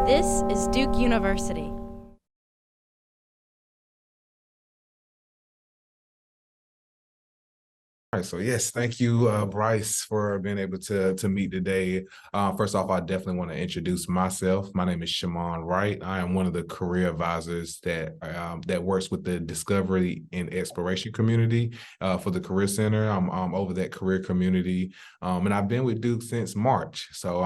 This is Duke University. All right, so yes, thank you, Bryce, for being able to meet today. First off, I definitely want to introduce myself. My name is Shimon Wright. I am one of the career advisors that works with the discovery and exploration community for the Career Center. I'm over that career community, and I've been with Duke since March. So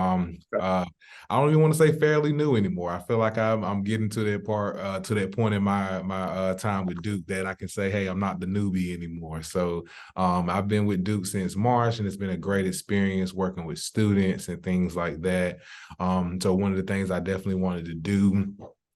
I don't even want to say fairly new anymore. I feel like I'm getting to that point in my time with Duke that I can say, hey, I'm not the newbie anymore. So I've been with Duke since March, and it's been a great experience working with students and things like that. So one of the things I definitely wanted to do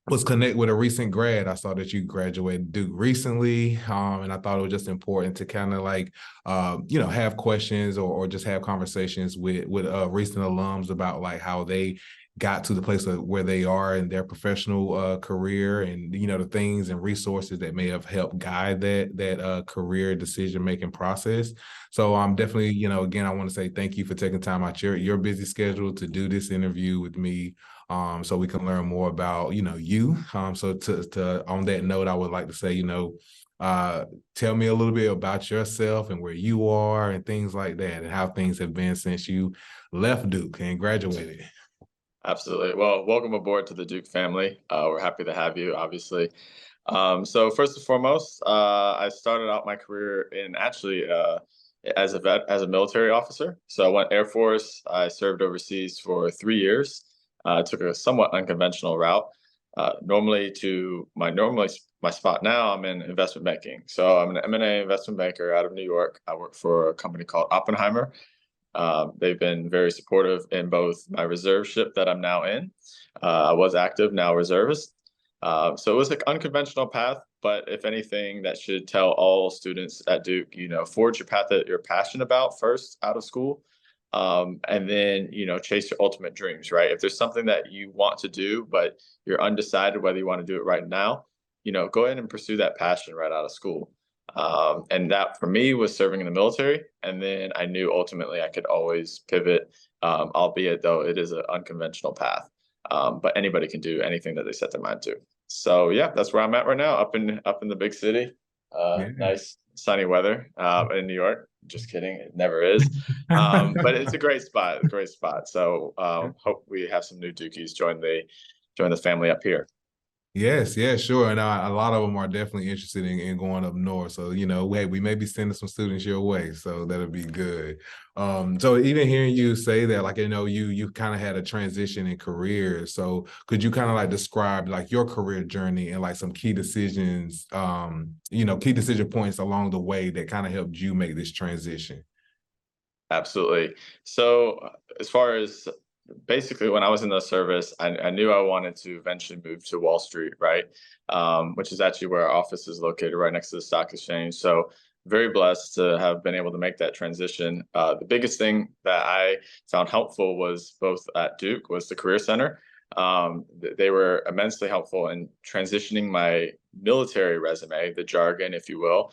was connect with a recent grad. I saw that you graduated Duke recently, and I thought it was just important to kind of like, have questions or just have conversations with recent alums about like how they got to the place of where they are in their professional career, and the things and resources that may have helped guide that career decision making process. So I'm definitely, again, I want to say thank you for taking time out your busy schedule to do this interview with me, so we can learn more about you. So to on that note, I would like to say, tell me a little bit about yourself and where you are and things like that, and how things have been since you left Duke and graduated. Absolutely. Well, welcome aboard to the Duke family. We're happy to have you, obviously. So first and foremost, I started out my career in actually as a vet, as a military officer. So I went Air Force. I served overseas for 3 years. Took a somewhat unconventional route. Normally my spot now, I'm in investment banking. So I'm an M&A investment banker out of New York. I work for a company called Oppenheimer. They've been very supportive in both my reserveship that I'm now in. I was active, now reservist. So it was an unconventional path, but if anything, that should tell all students at Duke, forge your path that you're passionate about first out of school. And then, chase your ultimate dreams, right? If there's something that you want to do, but you're undecided whether you want to do it right now, go ahead and pursue that passion right out of school. And that for me was serving in the military. And then I knew ultimately I could always pivot, albeit though it is an unconventional path. But anybody can do anything that they set their mind to. So yeah, that's where I'm at right now, up in the big city. Yeah. Nice sunny weather in New York. Just kidding, it never is. But it's a great spot, great spot. So hope we have some new Dukies join the family up here. Yes, yeah, sure. And a lot of them are definitely interested in going up north. So, hey, we may be sending some students your way. So that'll be good. So even hearing you say that, like, you kind of had a transition in career. So could you kind of like describe like your career journey and like some key decisions, key decision points along the way that kind of helped you make this transition? Absolutely. So as far as basically when I was in the service, I knew I wanted to eventually move to Wall Street, right? Which is actually where our office is located, right next to the stock exchange. So very blessed to have been able to make that transition. The biggest thing that I found helpful was both at Duke was the Career Center. They were immensely helpful in transitioning my military resume, the jargon, if you will,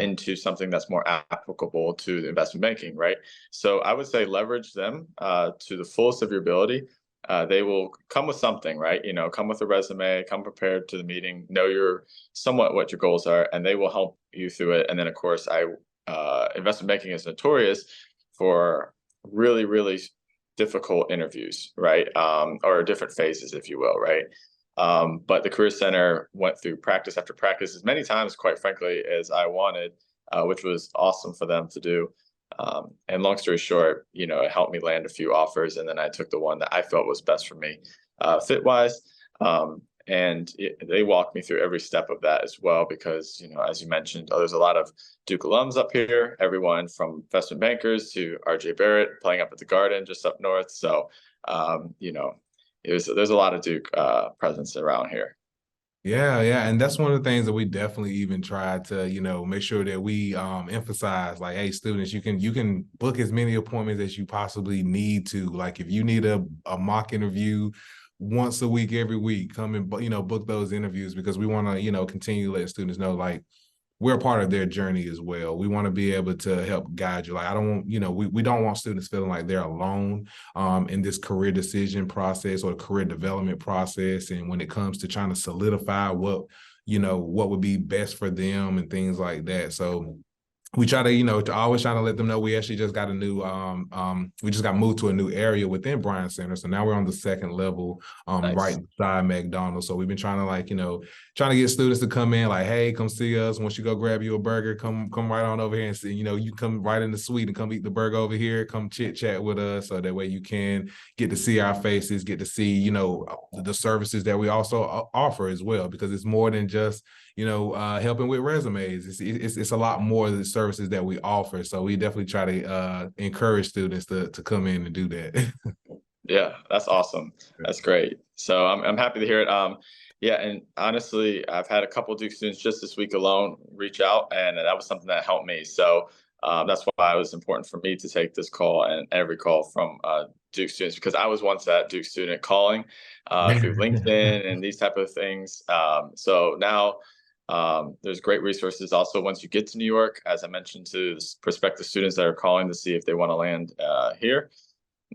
into something that's more applicable to the investment banking, right? So I would say leverage them to the fullest of your ability. They will come with something, right? Come with a resume, come prepared to the meeting, know your somewhat what your goals are, and they will help you through it. And then, of course, investment banking is notorious for really, really difficult interviews, right? Or different phases, if you will, right? But the Career Center went through practice after practice as many times, quite frankly, as I wanted, which was awesome for them to do. And long story short, it helped me land a few offers, and then I took the one that I felt was best for me, fit wise. They walked me through every step of that as well, because, as you mentioned, there's a lot of Duke alums up here, everyone from investment bankers to RJ Barrett playing up at the Garden just up north. So, there's a lot of Duke presence around here. Yeah, yeah. And that's one of the things that we definitely even try to, make sure that we emphasize like, hey, students, you can book as many appointments as you possibly need to. Like if you need a mock interview once a week, every week, come and book those interviews, because we want to, continue to let students know like we're a part of their journey as well. We want to be able to help guide you. Like, I don't want, we don't want students feeling like they're alone in this career decision process or career development process. And when it comes to trying to solidify what would be best for them and things like that. So we try to, always trying to let them know we actually just got a new, we just got moved to a new area within Bryan Center. So now we're on the second level, Nice. right beside McDonald's. So we've been trying to trying to get students to come in like, hey, come see us. Once you go grab you a burger, come right on over here and see, you come right in the suite and come eat the burger over here, come chit chat with us. So that way you can get to see our faces, get to see, the services that we also offer as well, because it's more than just, helping with resumes. It's a lot more of the services that we offer. So we definitely try to encourage students to come in and do that. Yeah, that's awesome. That's great. So I'm happy to hear it. Yeah, and honestly, I've had a couple of Duke students just this week alone reach out, and that was something that helped me. So that's why it was important for me to take this call and every call from Duke students, because I was once that Duke student calling through LinkedIn and these type of things. So now there's great resources also once you get to New York, as I mentioned to prospective students that are calling to see if they want to land here.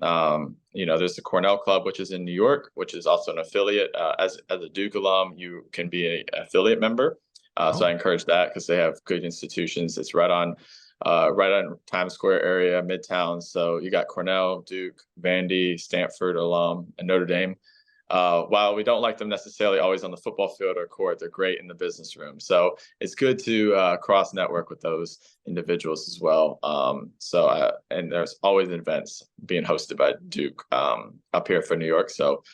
There's the Cornell Club, which is in New York, which is also an affiliate. As a Duke alum, you can be an affiliate member. So I encourage that because they have good institutions. It's right on Times Square area, Midtown. So you got Cornell, Duke, Vandy, Stanford alum, and Notre Dame. While we don't like them necessarily always on the football field or court, they're great in the business room. So it's good to cross network with those individuals as well. And there's always events being hosted by Duke up here for New York. So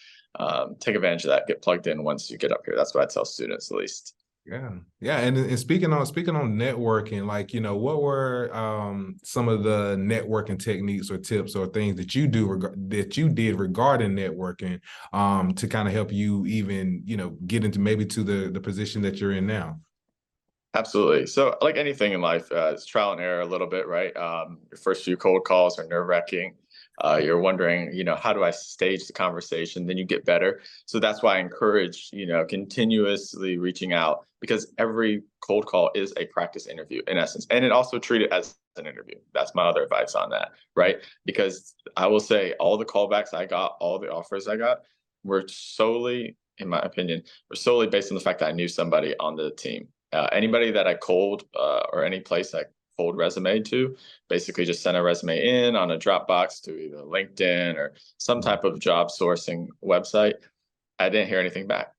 take advantage of that. Get plugged in once you get up here. That's what I tell students, at least. Yeah. And speaking on networking, like, what were some of the networking techniques or tips or things that you did regarding networking to kind of help you even, get into maybe to the position that you're in now? Absolutely. So like anything in life, it's trial and error a little bit, right? Your first few cold calls are nerve-wracking. You're wondering, how do I stage the conversation? Then you get better. So that's why I encourage, continuously reaching out, because every cold call is a practice interview in essence. And it also treat it as an interview. That's my other advice on that, right? Because I will say all the callbacks I got, all the offers I got were solely, in my opinion, based on the fact that I knew somebody on the team. Anybody that I cold or any place I cold resume to, basically just send a resume in on a Dropbox to either LinkedIn or some type of job sourcing website. I didn't hear anything back.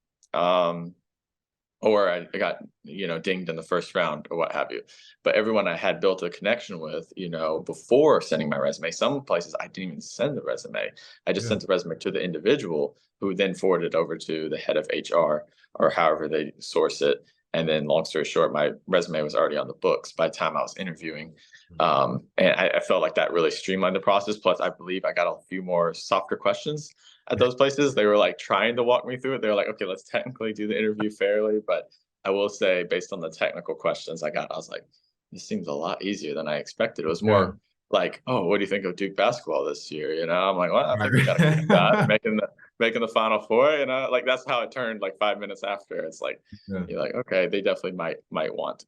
Or I got, dinged in the first round or what have you. But everyone I had built a connection with, before sending my resume, some places I didn't even send the resume. I just sent the resume to the individual who then forwarded it over to the head of HR or however they source it. And then long story short, my resume was already on the books by the time I was interviewing. And I felt like that really streamlined the process. Plus, I believe I got a few more softer questions at those places. They were like trying to walk me through it. They were like, okay, let's technically do the interview fairly. But I will say, based on the technical questions I got, I was like, this seems a lot easier than I expected. It was more like, oh, what do you think of Duke basketball this year? I'm like, well, I think we got a good shot making the Final Four. Like that's how it turned. Like 5 minutes after, it's like you're like, okay, they definitely might want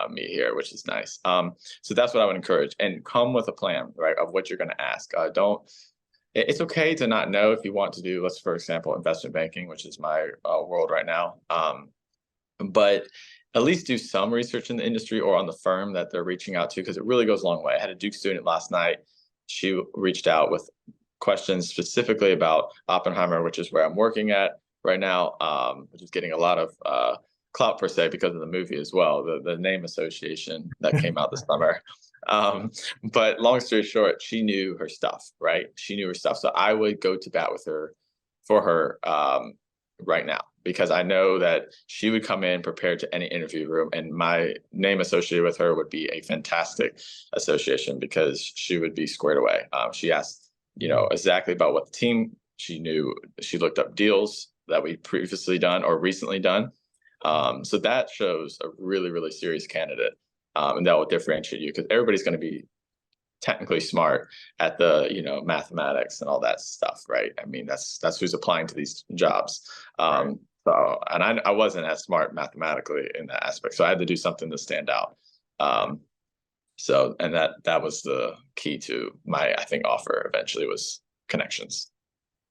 me here, which is nice. So that's what I would encourage, and come with a plan, right, of what you're going to ask. It's okay to not know if you want to do, let's for example, investment banking, which is my world right now. But at least do some research in the industry or on the firm that they're reaching out to, because it really goes a long way. I had a Duke student last night. She reached out with questions specifically about Oppenheimer, which is where I'm working at right now, which is getting a lot of clout per se because of the movie as well, the name association that came out this summer. But long story short, she knew her stuff, right? She knew her stuff. So I would go to bat with her for her right now, because I know that she would come in prepared to any interview room, and my name associated with her would be a fantastic association because she would be squared away. She asked, exactly about what the team, she knew, she looked up deals that we previously done or recently done. So that shows a really, really serious candidate. And that will differentiate you, because everybody's going to be technically smart at the mathematics and all that stuff, right? I mean, that's who's applying to these jobs. So, and I wasn't as smart mathematically in that aspect, so I had to do something to stand out. So, and that was the key to my, I think, offer eventually was connections.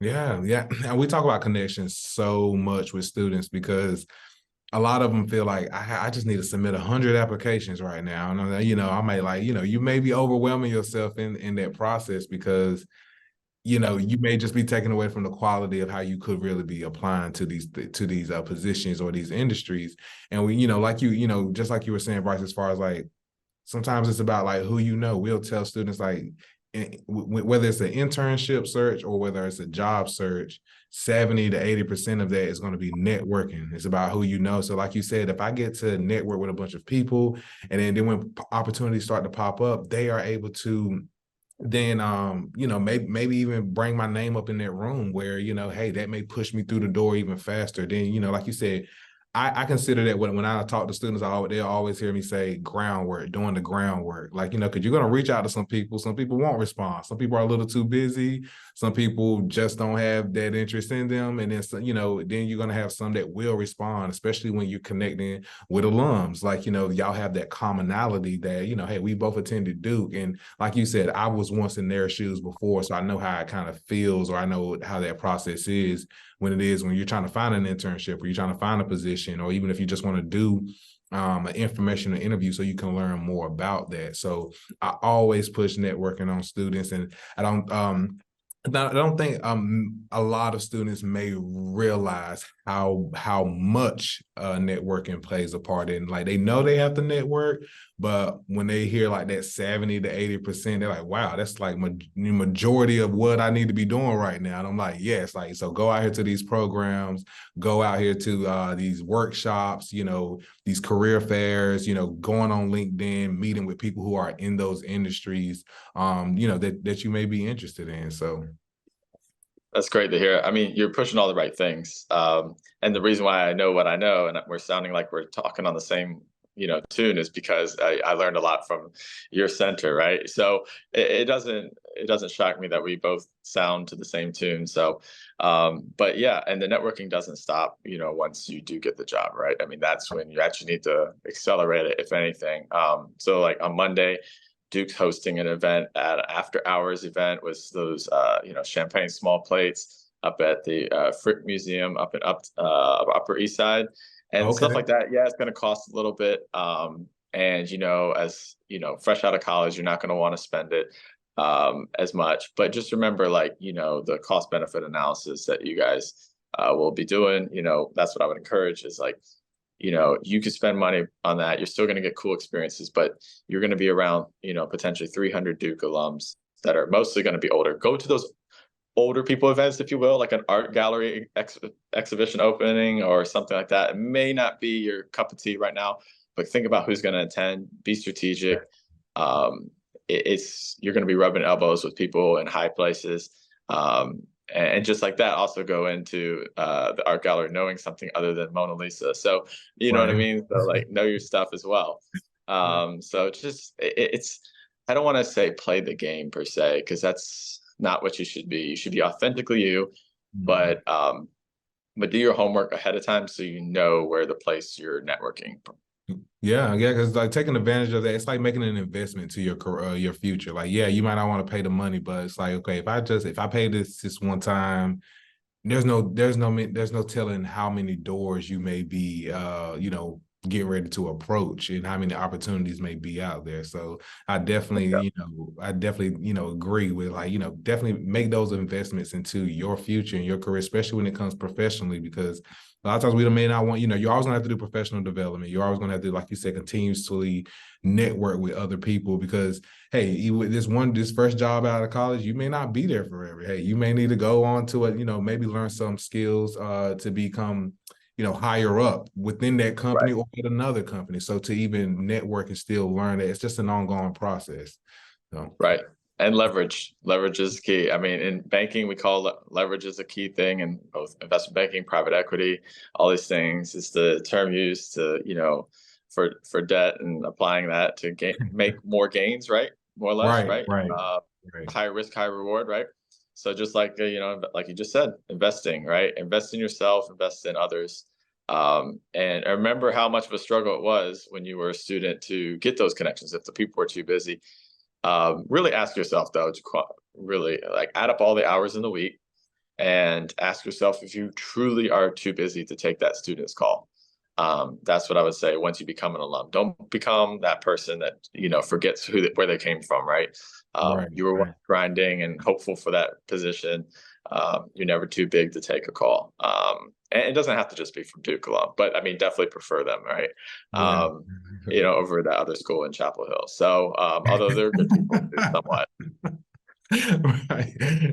Yeah, yeah. And we talk about connections so much with students because a lot of them feel like I just need to submit 100 applications right now. And I may like, you may be overwhelming yourself in that process because, you may just be taken away from the quality of how you could really be applying to these positions or these industries. And we, just like you were saying, Bryce, as far as like, sometimes it's about like who we'll tell students like whether it's an internship search or whether it's a job search, 70 to 80% of that is going to be networking. It's about who you know. So like you said, if I get to network with a bunch of people and then when opportunities start to pop up, they are able to then maybe even bring my name up in that room where, hey, that may push me through the door even faster. Then, like you said, I consider that when I talk to students, they'll always hear me say groundwork, doing the groundwork. Like, because you're going to reach out to some people won't respond. Some people are a little too busy. Some people just don't have that interest in them. And then, then you're going to have some that will respond, especially when you're connecting with alums. Like, y'all have that commonality that, hey, we both attended Duke. And like you said, I was once in their shoes before, so I know how it kind of feels, or I know how that process is when you're trying to find an internship or you're trying to find a position, or even if you just want to do an informational interview so you can learn more about that. So I always push networking on students, and I don't think a lot of students may realize how much networking plays a part in. Like, they know they have to network, but when they hear like that 70 to 80%, they're like, wow, that's like the majority of what I need to be doing right now. And I'm like, yes, like, so go out here to these programs, go out here to these workshops, these career fairs, going on LinkedIn, meeting with people who are in those industries, that you may be interested in. So that's great to hear. I mean, you're pushing all the right things. And the reason why I know what I know, and we're sounding like we're talking on the same, tune, is because I learned a lot from your center, right? So it doesn't shock me that we both sound to the same tune. So, but yeah, and the networking doesn't stop, once you do get the job, right? I mean, that's when you actually need to accelerate it, if anything. So like on Monday, Duke's hosting an event, at after hours event, with those champagne small plates up at the Frick Museum up in Upper East Side, and stuff like that. Yeah, it's going to cost a little bit, and as fresh out of college, you're not going to want to spend it as much. But just remember, like, the cost benefit analysis that you guys will be doing. That's what I would encourage, is like, you could spend money on that. You're still going to get cool experiences, but you're going to be around, potentially 300 Duke alums that are mostly going to be older. Go to those older people events, if you will, like an art gallery exhibition opening or something like that. It may not be your cup of tea right now, but think about who's going to attend. Be strategic. You're going to be rubbing elbows with people in high places. And just like that, also go into the art gallery knowing something other than Mona Lisa. So, you know what I mean? So, like, know your stuff as well. So just, it's, I don't want to say play the game per se, because that's not what you should be. You should be authentically you, but do your homework ahead of time so you know where to place your networking. Yeah, because like taking advantage of that, it's like making an investment to your future. Like, yeah, you might not want to pay the money, but it's like, okay, if I pay this one time, there's no telling how many doors you may be getting ready to approach and how many opportunities may be out there. So I definitely agree with, like, definitely make those investments into your future and your career, especially when it comes professionally, because a lot of times we may not want, you're always gonna have to do professional development. You're always gonna have to, like you said, continuously network with other people, because hey, this first job out of college, you may not be there forever. Hey, you may need to go on to it, maybe learn some skills to become, higher up within that company, right, or at another company. So to even network and still learn it, it's just an ongoing process. So. Right. And leverage is key. I mean, in banking, we call leverage is a key thing, in both investment banking, private equity, all these things. Is the term used to, for debt, and applying that to make more gains, right? More or less, right? Right. Higher risk, higher reward, right? So just like, like you just said, investing, right? Invest in yourself, invest in others. And I remember how much of a struggle it was when you were a student to get those connections if the people were too busy. Really ask yourself though, really like add up all the hours in the week and ask yourself if you truly are too busy to take that student's call. That's what I would say once you become an alum. Don't become that person that, forgets where they came from, right? Right, You were right. grinding and hopeful for that position. You're never too big to take a call. And it doesn't have to just be from Duke alum, but I mean, definitely prefer them, right? Yeah. Over that other school in Chapel Hill. So, although they're good people too, somewhat.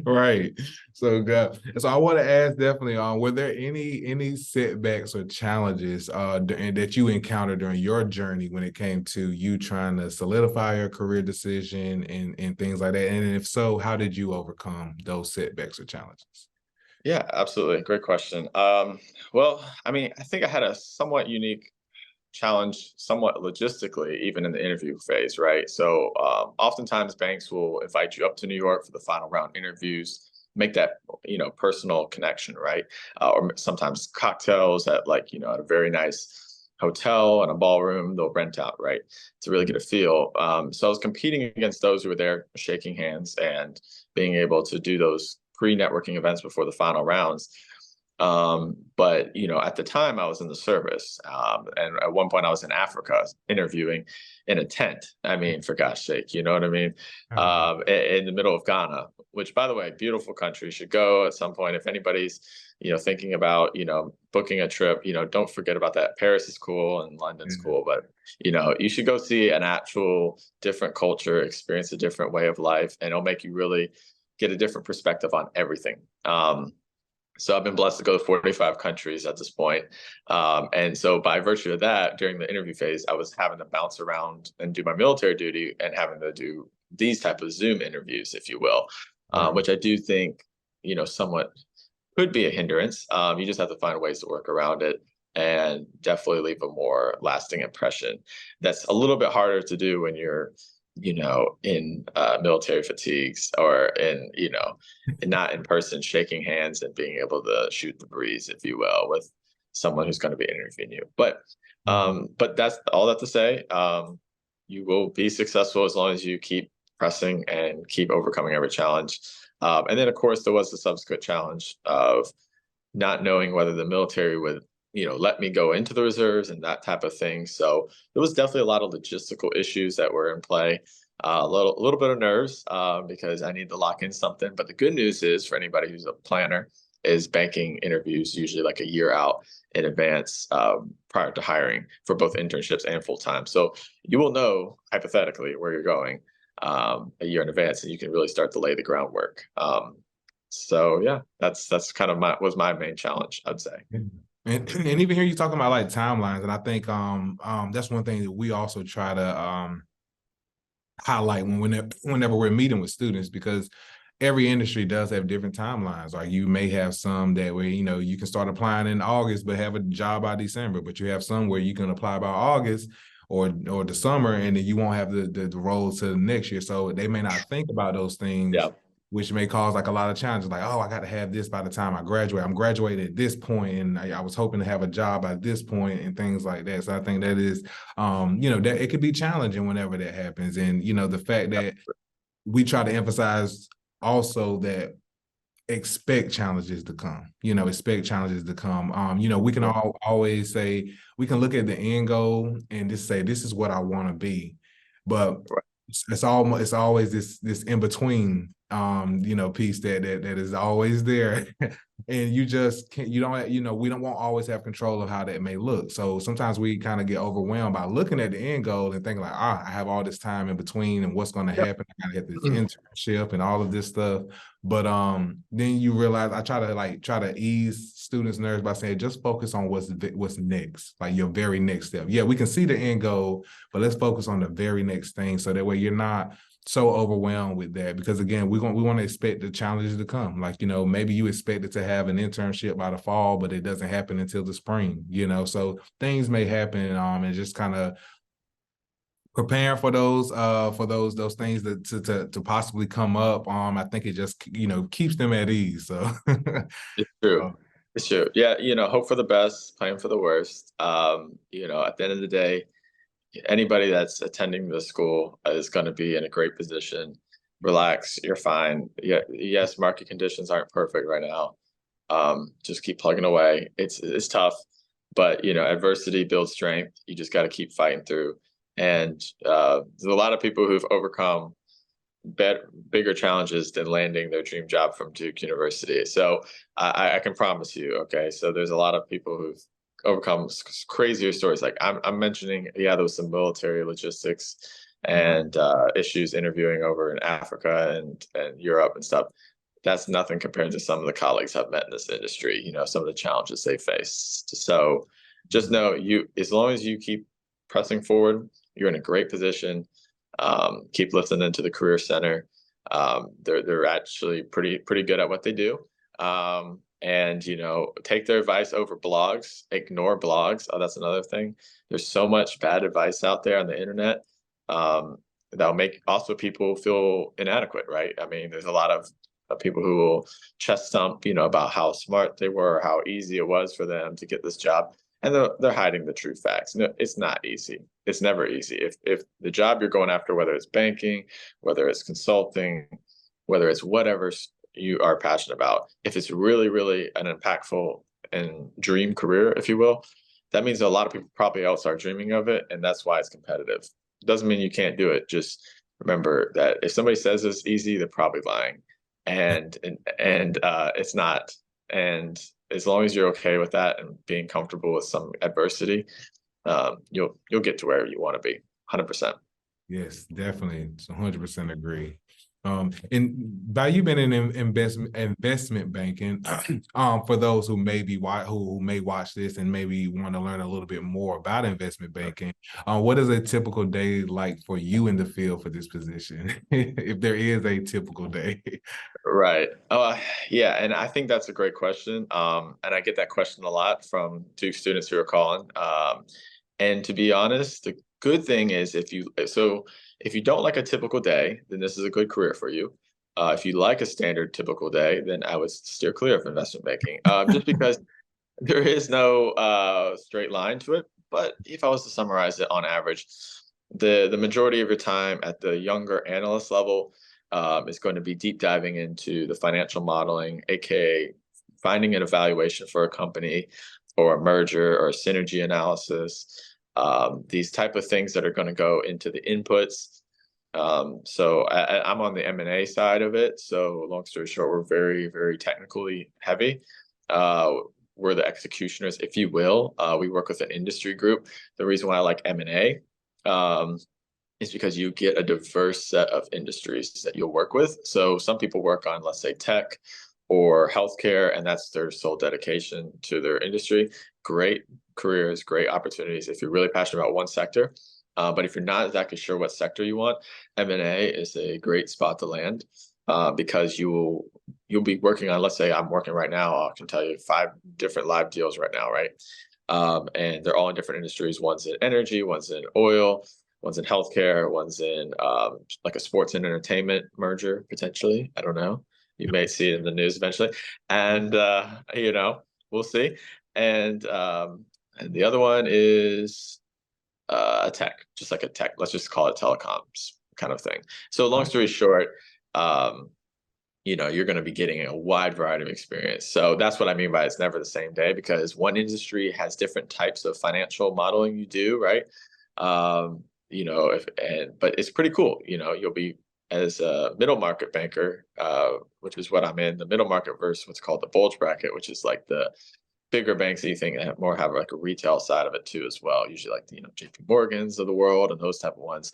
Right. So so I want to ask definitely were there any setbacks or challenges that you encountered during your journey when it came to you trying to solidify your career decision and things like that? And if so, how did you overcome those setbacks or challenges? Yeah, absolutely. Great question. Well, I mean, I think I had a somewhat unique challenge, somewhat logistically, even in the interview phase, right? So, oftentimes banks will invite you up to New York for the final round interviews, make that personal connection, right? Or sometimes cocktails at at a very nice hotel and a ballroom they'll rent out, right, to really get a feel. So I was competing against those who were there, shaking hands and being able to do those pre-networking events before the final rounds. But at the time I was in the service, and at one point I was in Africa interviewing in a tent. I mean, for gosh sake, you know what I mean? In the middle of Ghana, which, by the way, beautiful country. Should go at some point if anybody's thinking about booking a trip. Don't forget about that. Paris is cool and London's cool, but you should go see an actual different culture, experience a different way of life, and it'll make you really get a different perspective on everything. So I've been blessed to go to 45 countries at this point. And so by virtue of that, during the interview phase, I was having to bounce around and do my military duty and having to do these type of Zoom interviews, if you will, which I do think, somewhat could be a hindrance. You just have to find ways to work around it and definitely leave a more lasting impression. That's a little bit harder to do when you're in military fatigues or not in person shaking hands and being able to shoot the breeze, if you will, with someone who's going to be interviewing you. But that's all that to say. You will be successful as long as you keep pressing and keep overcoming every challenge. And then, of course, there was the subsequent challenge of not knowing whether the military would let me go into the reserves and that type of thing. So there was definitely a lot of logistical issues that were in play. A little bit of nerves because I need to lock in something. But the good news is, for anybody who's a planner, is banking interviews usually like a year out in advance prior to hiring for both internships and full time. So you will know hypothetically where you're going a year in advance, and you can really start to lay the groundwork. So yeah, that's kind of my main challenge, I'd say. And even here you talking about like timelines, and I think that's one thing that we also try to highlight whenever we're meeting with students, because every industry does have different timelines. Like you may have some that where you can start applying in August but have a job by December, but you have some where you can apply by August or the summer and then you won't have the roles to the next year. So they may not think about those things. Yeah. Which may cause like a lot of challenges, like, oh, I got to have this by the time I graduate. I'm graduating at this point, and I was hoping to have a job at this point, and things like that. So I think that is, that it could be challenging whenever that happens. And, the fact that we try to emphasize also that expect challenges to come, expect challenges to come. We can always say, we can look at the end goal and just say, this is what I want to be. But it's always this in between piece that is always there. And you just can't, we don't want always have control of how that may look. So sometimes we kind of get overwhelmed by looking at the end goal and thinking like, I have all this time in between and what's going to happen. I gotta get this internship and all of this stuff. But then you realize I try to ease students' nerves by saying, just focus on what's next, like your very next step. Yeah, we can see the end goal, but let's focus on the very next thing. So that way you're not so overwhelmed with that, because again, we want to expect the challenges to come. Like, maybe you expected to have an internship by the fall, but it doesn't happen until the spring, so things may happen and just kind of preparing for those things to possibly come up. I think it just keeps them at ease. So It's true. It's true. Yeah, hope for the best, plan for the worst. At the end of the day, anybody that's attending the school is going to be in a great position. Relax, you're fine. Yeah, yes, market conditions aren't perfect right now. Just keep plugging away. It's tough, but adversity builds strength. You just got to keep fighting through. And there's a lot of people who've overcome bigger challenges than landing their dream job from Duke University. So I can promise you, okay, so there's a lot of people who've overcome crazier stories. Like I'm mentioning, yeah, there was some military logistics and issues interviewing over in Africa and Europe and stuff. That's nothing compared to some of the colleagues I've met in this industry, some of the challenges they faced. So just know as long as you keep pressing forward, you're in a great position. Keep listening into the Career Center. They're actually pretty good at what they do. And take their advice over blogs. Ignore blogs. Oh, that's another thing. There's so much bad advice out there on the internet that'll make also people feel inadequate, right? I mean, there's a lot of people who will chest stump, about how smart they were, how easy it was for them to get this job. And they're hiding the true facts. No, it's not easy. It's never easy. If the job you're going after, whether it's banking, whether it's consulting, whether it's whatever you are passionate about, if it's really, really an impactful and dream career, if you will, that means a lot of people probably else are dreaming of it, and that's why it's competitive. It doesn't mean you can't do it. Just remember that if somebody says it's easy, they're probably lying, and it's not. And as long as you're okay with that and being comfortable with some adversity, you'll get to where you want to be. 100%. Yes, definitely. 100% agree. And by you being in investment banking, for those who may watch this and maybe want to learn a little bit more about investment banking, what is a typical day like for you in the field for this position, if there is a typical day? Right. Yeah, and I think that's a great question. And I get that question a lot from Duke students who are calling. And to be honest, the good thing is if you don't like a typical day, then this is a good career for you. If you like a standard typical day, then I would steer clear of investment banking, just because there is no straight line to it. But if I was to summarize it on average, the majority of your time at the younger analyst level is going to be deep diving into the financial modeling, aka finding an evaluation for a company or a merger or a synergy analysis. These type of things that are going to go into the inputs. So I'm on the M&A side of it. So long story short, we're very, very technically heavy. We're the executioners, if you will. We work with an industry group. The reason why I like M&A is because you get a diverse set of industries that you'll work with. So some people work on, let's say, tech or healthcare, and that's their sole dedication to their industry. Great careers, great opportunities if you're really passionate about one sector. But if you're not exactly sure what sector you want, M&A is a great spot to land because you'll be working on, let's say I'm working right now, I can tell you 5 different live deals right now, right? And they're all in different industries. One's in energy, one's in oil, one's in healthcare, one's in like a sports and entertainment merger, potentially. I don't know. You may see it in the news eventually. And, we'll see. And the other one is a tech, just like a tech, let's just call it telecoms kind of thing. So long story short, you're going to be getting a wide variety of experience. So that's what I mean by it's never the same day, because one industry has different types of financial modeling you do, right? But it's pretty cool. You'll be as a middle market banker, which is what I'm in, the middle market versus what's called the bulge bracket, which is like the bigger banks that you think have like a retail side of it too as well. Usually like the JP Morgans of the world and those type of ones.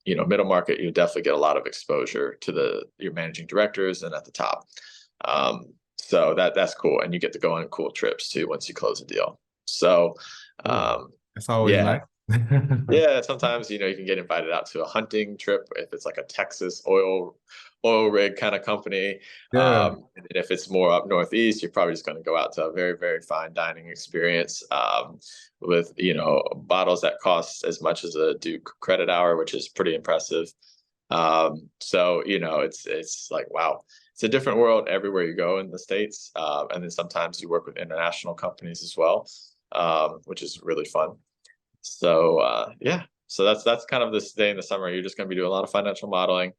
Middle market, you definitely get a lot of exposure to your managing directors and at the top. So that's cool, and you get to go on cool trips too once you close a deal. So that's always nice. Yeah, sometimes, you can get invited out to a hunting trip if it's like a Texas oil rig kind of company. Yeah. And if it's more up northeast, you're probably just going to go out to a very, very fine dining experience with, bottles that cost as much as a Duke credit hour, which is pretty impressive. So, it's like, wow, it's a different world everywhere you go in the States. And then sometimes you work with international companies as well, which is really fun. So yeah, so that's kind of this day in the summer. You're just going to be doing a lot of financial modeling,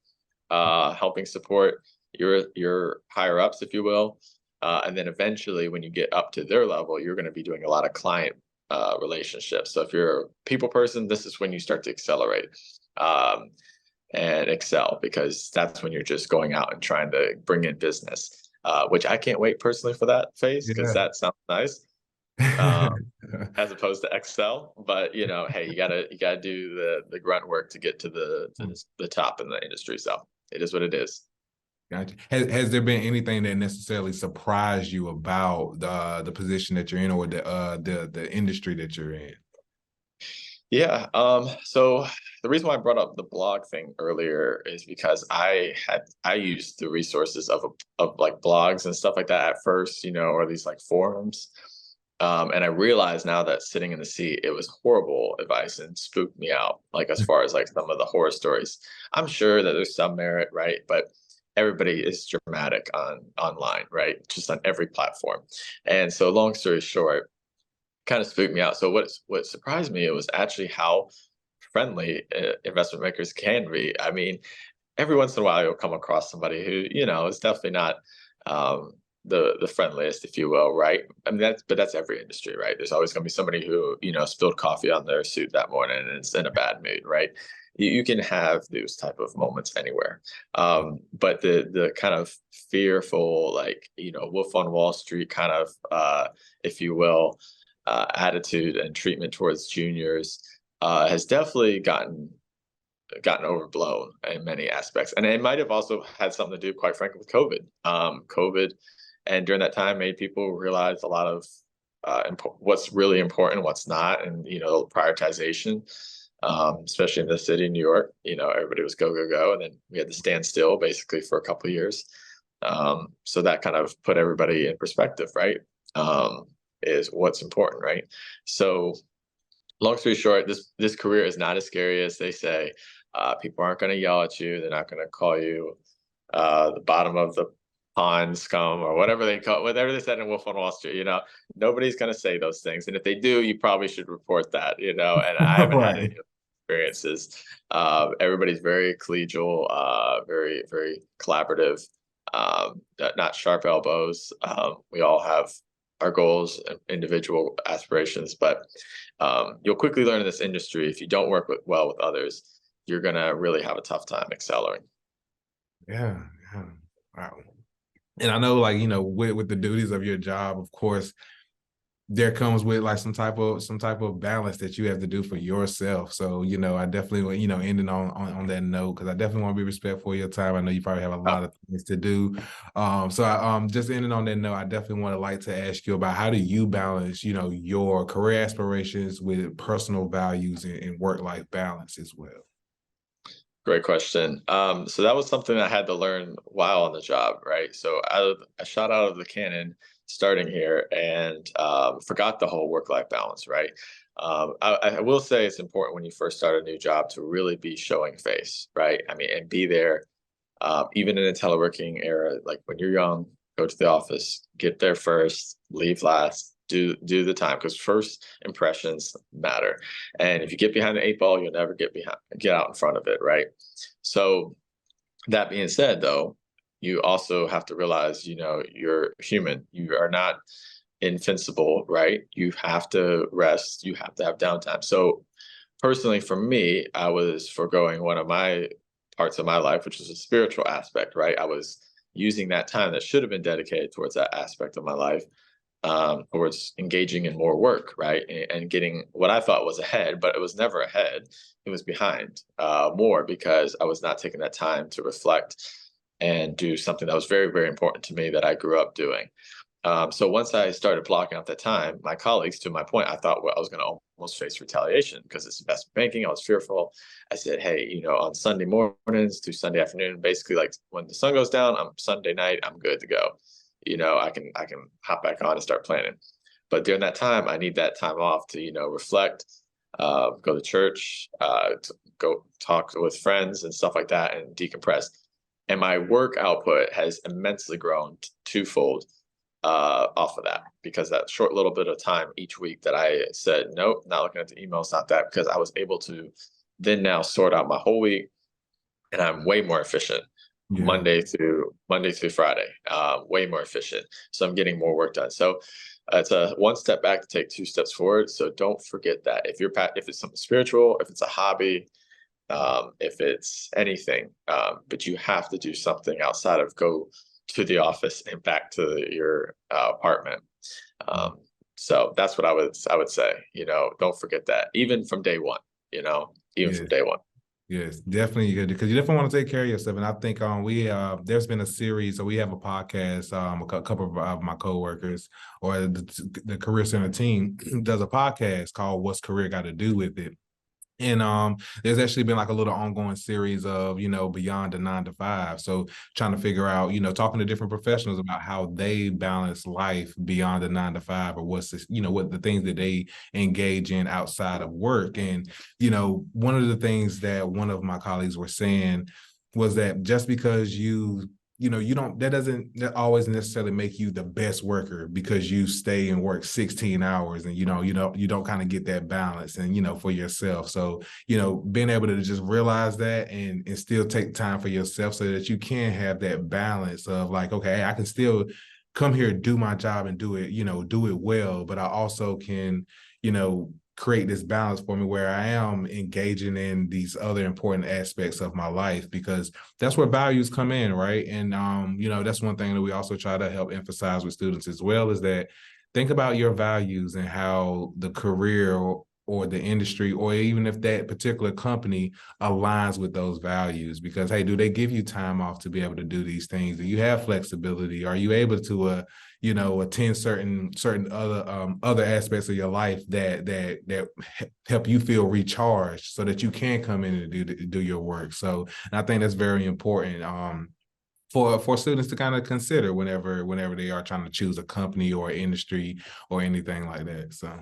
helping support your higher ups, if you will, and then eventually, when you get up to their level, you're going to be doing a lot of client relationships. So if you're a people person, this is when you start to accelerate and excel, because that's when you're just going out and trying to bring in business. Which I can't wait personally for that phase, because Yeah. that sounds nice. Um, as opposed to Excel. But hey, you gotta do the grunt work to get to the top in the industry. So it is what it is. Gotcha. Has there been anything that necessarily surprised you about the position that you're in, or the industry that you're in? Yeah. So the reason why I brought up the blog thing earlier is because I used the resources of like blogs and stuff like that at first, or these like forums. And I realize now that sitting in the seat, it was horrible advice and spooked me out, like as far as like some of the horror stories. I'm sure that there's some merit, right? But everybody is dramatic online, right? Just on every platform. And so long story short, kind of spooked me out. So what surprised me, it was actually how friendly investment makers can be. I mean, every once in a while you'll come across somebody who is definitely not um, the friendliest, if you will, right? I mean, that's every industry, right? There's always going to be somebody who spilled coffee on their suit that morning and is in a bad mood, right? You can have those type of moments anywhere, but the kind of fearful, like Wolf on Wall Street kind of, if you will, attitude and treatment towards juniors has definitely gotten overblown in many aspects. And it might have also had something to do, quite frankly, with COVID. COVID, and during that time, made people realize a lot of what's really important, what's not, and prioritization. Especially in the city, New York, everybody was go go go, and then we had to stand still basically for a couple of years. So that kind of put everybody in perspective, right? Is what's important, right? So long story short, this career is not as scary as they say. People aren't going to yell at you. They're not going to call you the bottom of the pond scum, or whatever they said in Wolf on Wall Street. Nobody's going to say those things, and if they do, you probably should report that. And I haven't had any Right. experiences. Everybody's very collegial, very very collaborative. Not sharp elbows. We all have our goals and individual aspirations, but you'll quickly learn in this industry, if you don't work well with others, you're gonna really have a tough time excelling. Yeah. Yeah. Wow. And I know, like, with the duties of your job, of course, there comes with like some type of balance that you have to do for yourself. So, I definitely, ending on that note, because I definitely want to be respectful of your time. I know you probably have a Uh, lot of things to do. So just ending on that note, I definitely want to like to ask you about, how do you balance, your career aspirations with personal values and work-life balance as well? Great question. So that was something I had to learn while on the job, right? So I shot out of the cannon starting here, and forgot the whole work-life balance, right? I will say it's important when you first start a new job to really be showing face, right? I mean, and be there, even in a teleworking era. Like when you're young, go to the office, get there first, leave last, do the time, because first impressions matter. And if you get behind the eight ball, you'll never get out in front of it, right? So that being said, though, you also have to realize, you're human. You are not invincible, right? You have to rest. You have to have downtime. So personally, for me, I was foregoing one of my parts of my life, which is a spiritual aspect, right? I was using that time that should have been dedicated towards that aspect of my life, towards engaging in more work, right? And getting what I thought was ahead, but it was never ahead. It was behind, more, because I was not taking that time to reflect and do something that was very, very important to me, that I grew up doing. So once I started blocking out that time, my colleagues, to my point, I thought, well, I was going to almost face retaliation because it's investment banking. I was fearful. I said, hey, on Sunday mornings to Sunday afternoon, basically like when the sun goes down, I'm Sunday night, I'm good to go. I can hop back on and start planning. But during that time, I need that time off to, reflect, go to church, to go talk with friends and stuff like that and decompress. And my work output has immensely grown twofold off of that, because that short little bit of time each week that I said, nope, not looking at the emails, not that, because I was able to then now sort out my whole week, and I'm way more efficient. Yeah. Monday through Friday, way more efficient. So I'm getting more work done. So it's a one step back to take two steps forward. So don't forget that if it's something spiritual, if it's a hobby, if it's anything, but you have to do something outside of go to the office and back to your apartment. So that's what I would say. Don't forget that, even from day one. From day one. Yes, definitely good, because you definitely want to take care of yourself. And I think there's been a series, so we have a podcast, a couple of my coworkers or the Career Center team does a podcast called What's Career Got to Do with It? And there's actually been like a little ongoing series of, beyond the 9 to 5. So trying to figure out, talking to different professionals about how they balance life beyond the 9 to 5, or what's this, what the things that they engage in outside of work. And, one of the things that one of my colleagues were saying was that just because that doesn't always necessarily make you the best worker, because you stay and work 16 hours and you don't kind of get that balance and for yourself. So being able to just realize that and still take time for yourself so that you can have that balance of like, okay, I can still come here, do my job and do it well, but I also can create this balance for me where I am engaging in these other important aspects of my life, because that's where values come in, right? And that's one thing that we also try to help emphasize with students as well, is that think about your values and how the career or the industry, or even if that particular company aligns with those values. Because, hey, do they give you time off to be able to do these things? Do you have flexibility? Are you able to attend certain other aspects of your life that help you feel recharged so that you can come in and do your work? So, and I think that's very important for students to kind of consider whenever they are trying to choose a company or industry or anything like that. So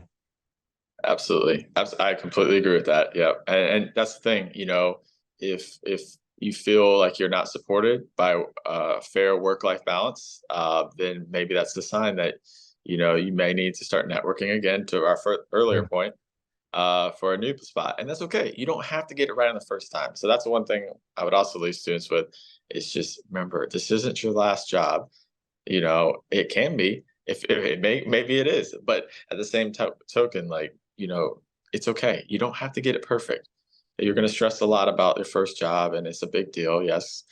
Absolutely. I completely agree with that. Yeah. And that's the thing, if you feel like you're not supported by a fair work-life balance, then maybe that's the sign that, you may need to start networking again, to our earlier point, for a new spot. And that's okay. You don't have to get it right on the first time. So that's the one thing I would also leave students with, is just remember, this isn't your last job. It can be, if maybe it is, but at the same token, like, it's okay. You don't have to get it perfect. You're going to stress a lot about your first job, and it's a big deal, yes,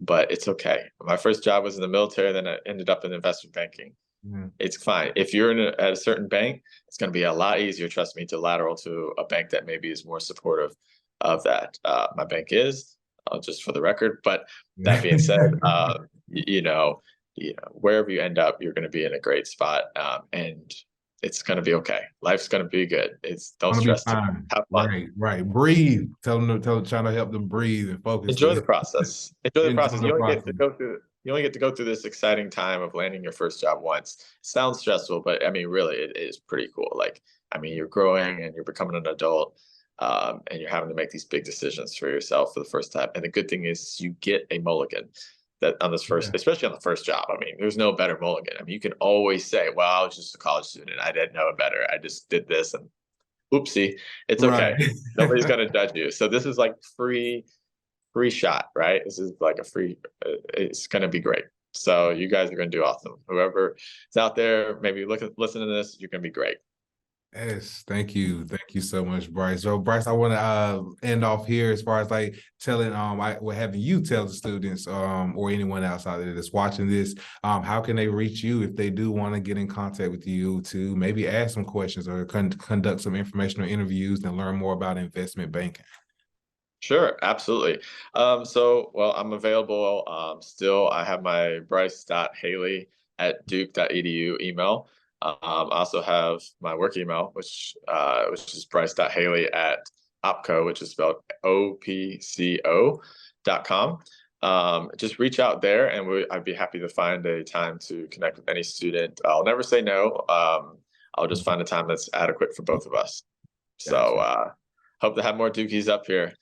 but it's okay. My first job was in the military, then I ended up in investment banking. It's fine. If you're at a certain bank, it's going to be a lot easier, trust me, to lateral to a bank that maybe is more supportive of that. My bank is, just for the record. But that being said, wherever you end up, you're going to be in a great spot, and it's going to be okay. Life's going to be good. Don't stress. Have fun. Right. Breathe. Trying to help them breathe and focus. Enjoy the process. Enjoy the process. You only get to go through this exciting time of landing your first job once. It sounds stressful, but I mean, really, it is pretty cool. Like, I mean, you're growing and you're becoming an adult, and you're having to make these big decisions for yourself for the first time. And the good thing is you get a mulligan that on this first, especially on the first job. I mean, there's no better mulligan. I mean, you can always say, well, I was just a college student. I didn't know better. I just did this, and oopsie, it's okay. Right. Nobody's going to judge you. So this is like free shot, right? This is like a free, it's going to be great. So you guys are going to do awesome. Whoever is out there, maybe listen to this, you're going to be great. Yes, thank you so much, Bryce. So, Bryce, I want to end off here as far as like telling having you tell the students or anyone else out there that's watching this, how can they reach you if they do want to get in contact with you to maybe ask some questions or conduct some informational interviews and learn more about investment banking? Sure, absolutely. Well, I'm available still. I have my Bryce.Hailey bryce@duke.edu email. I also have my work email, which is bryce.hailey@opco, which is spelled OPCO.com. Just reach out there, and I'd be happy to find a time to connect with any student. I'll never say no. I'll just find a time that's adequate for both of us. So hope to have more Dukies up here.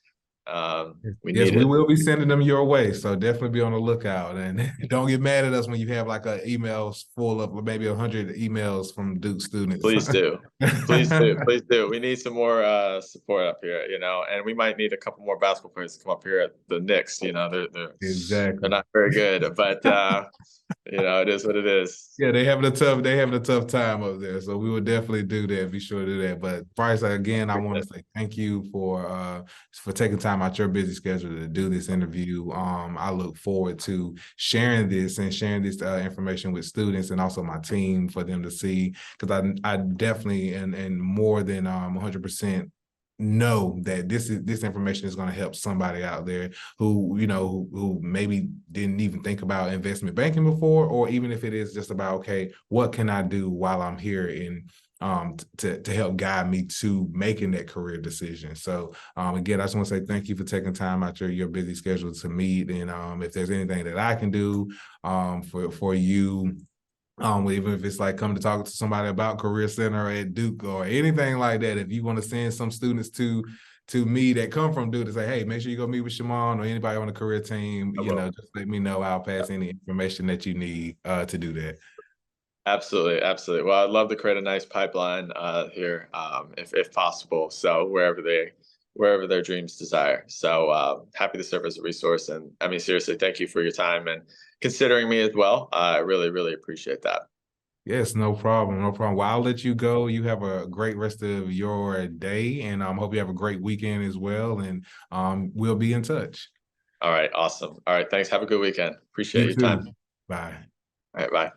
We will be sending them your way, so definitely be on the lookout, and don't get mad at us when you have like a emails full of maybe 100 emails from Duke students. Please do. Please do. We need some more support up here, and we might need a couple more basketball players to come up here at the Knicks. They're not very good, but it is what it is. Yeah, they having a tough time up there, so we would definitely do that. Be sure to do that. But Bryce, again, I want to say thank you for taking time out your busy schedule to do this interview. I look forward to sharing this information with students and also my team for them to see, because I definitely and more than 100% know that this information is going to help somebody out there who who maybe didn't even think about investment banking before, or even if it is just about, okay, what can I do while I'm here in to help guide me to making that career decision. So again, I just want to say thank you for taking time out your busy schedule to meet, and if there's anything that I can do for you, even if it's like coming to talk to somebody about Career Center at Duke or anything like that, if you want to send some students to me that come from Duke to say, hey, make sure you go meet with Shimon or anybody on the career team, just let me know. I'll pass any information that you need to do that. Absolutely. Well, I'd love to create a nice pipeline here, if possible. So wherever their dreams desire. So happy to serve as a resource. And I mean, seriously, thank you for your time and considering me as well. I really, really appreciate that. Yes, no problem. Well, I'll let you go. You have a great rest of your day, and hope you have a great weekend as well. And we'll be in touch. All right. Awesome. All right. Thanks. Have a good weekend. Appreciate your time. Bye. All right. Bye.